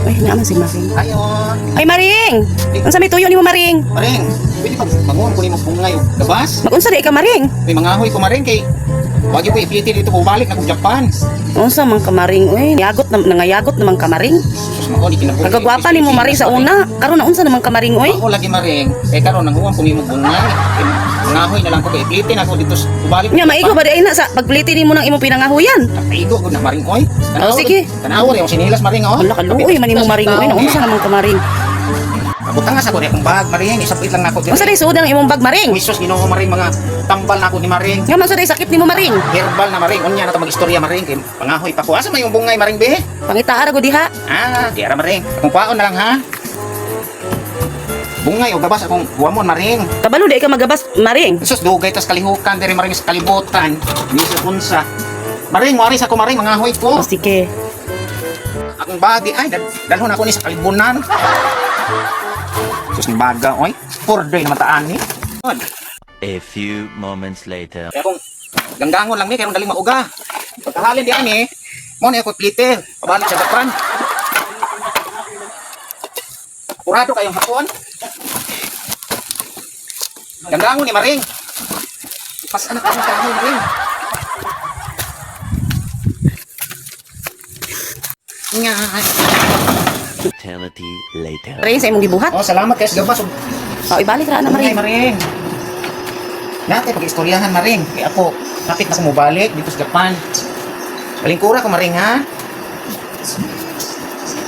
Uy, naman si Maring. Ayon. Ay, Maring! Unsa may tuyo ni mo, Maring? Maring, pwede mag-bangon ko ni mo kung ngayon. Gabas? Magunsa di ka, Maring? May mga ahoy ko maring kay wag yung ipiti dito ko balik na kung Japan. Unsa man ka, Maring? Uy, nangayagot naman ka, Maring. Sus mo ni kinabuhi. Kagagwapa ni mo, Maring, sa una. Karon na unsa naman ka, Maring, uy? Ako lagi maring. Kay karon nanguwan ko ni mo bungay. Mga ahoy na lang ko kay ipiti na ko dito balik. Nga, maigo ba di na sa pagpliti ni mo ng imong pinangahuyan? Nakaigo ko na maring oy. Oh, sige. Tanaw rin yung sinilas maring oh. Wala ka, uy, man mo, Maring, uy. Unsa naman ka, Maring? Butang sa ko ni akong bag maring isapit lang nako. Unsa di suod ang imong bag, Maring? Wisos Ginoo maring mga tambal na ako ni maring. Nga, man sa di sakit ni mo, Maring? Herbal na maring unya na ta magistorya maring kay pangahoy pa ko. Asa may yung bungay maring be? Pangitaara ko diha. Di ara maring. Kung paon na lang ha. Bungay o gabas akong guwamon maring. Kabalo di ka magabas, Maring. Sus dugay tas kalihukan diri maring sa kalibutan. Di sa unsa. Maring wari sa ko maring mga hoy ko. O, sige. Akong bagi ay dalhon ako ni sa kalibunan. Sus ni baga oy. Porday na mataan ni. A few moments later. Kaya kung ganggangon lang ni kaya daling mauga. Pagkahalin di ani mo ni ako pliter. Pabalik sa Japan. Kurado kayong hapon. Ganggangon ni maring. Pas anak ka ni maring. Nga. Eternity later. Maring, sa imong gibuhat. Oh, salamat kay gabas. O, ibalik ra na, Maring, Maring. maring. Natin pag-istoryahan maring. Kaya ako, kapit na ko mubalik dito sa Japan. Kalingkura ko maring ha.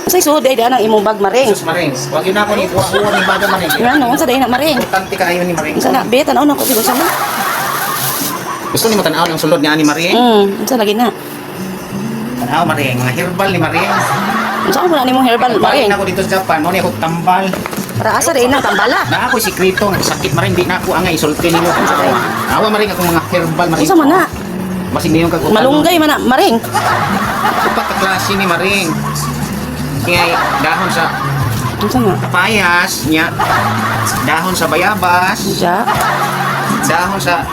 Unsay suod ay daan ang imong bag, Maring? Jesus maring. Wag yun ako ni kuha ni baga maring. Nga, unsa day na, Maring? Importante kayo ni maring. Unsa na, be, tanaw na ko siguro sa mo. Gusto ni mo tanaw ang sulod ni ani maring? Unsa lagi na? Tanaw maring, mga herbal ni maring. Unsa ko na nimong herbal, Balik Maring? na ako dito sa Japan, mo ni ako tambal. Para asa day na tambala. Na ako sikreto, nagsakit maring, di na ako angay isulti ninyo kung sa awa maring ako mga herbal maring. Unsa man na? Basig niyo kag Malunggay man na, Maring. Upat ka klase ni maring. Kaya dahon sa Unsa na? papayas niya, dahon sa bayabas, Siya. dahon sa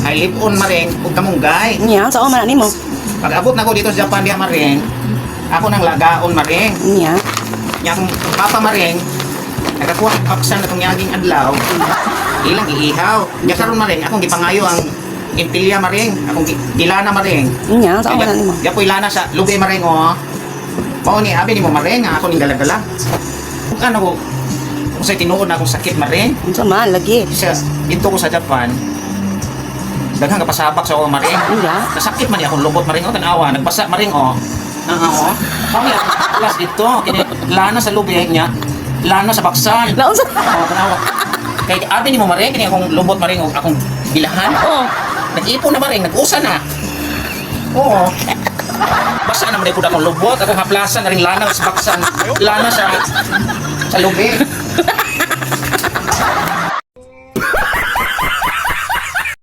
ay lipon maring, ug kamunggay. Nya, sa man na nimo? Pag abot na ko dito sa Japan diha maring, ako nang lagaon maring. Nya. Nya akong papa maring, nakakuha ng paksan atong yaging adlaw. Ilang iihaw. Nya karon maring, akong gipangayo ang impilya maring, akong dilana maring. Nya, sa man na nimo? Gapoy lana sa lube maring oh. Mao ni abi ni mo maring, ako ning dala-dala. Ano ko? Kung sa'y tinuod na akong sakit maring, Unsa man lagi? dito ko sa Japan, daghang kapasabak sa ako maring. Nya. Nasakit man niya akong lubot maring o tanawa, nagbasa maring o. Oo. Kami plus dito, kini lana sa lube niya, lana sa baksan. La unsa? Oo, tanawa. Kay abi ni mo maring, kini akong lubot maring o akong bilahan. Oh. Nag-ipon na maring, nag-usa na. Oo. Basta naman ko akong lubot, akong haplasan na rin lana sa baksan, lana sa lube.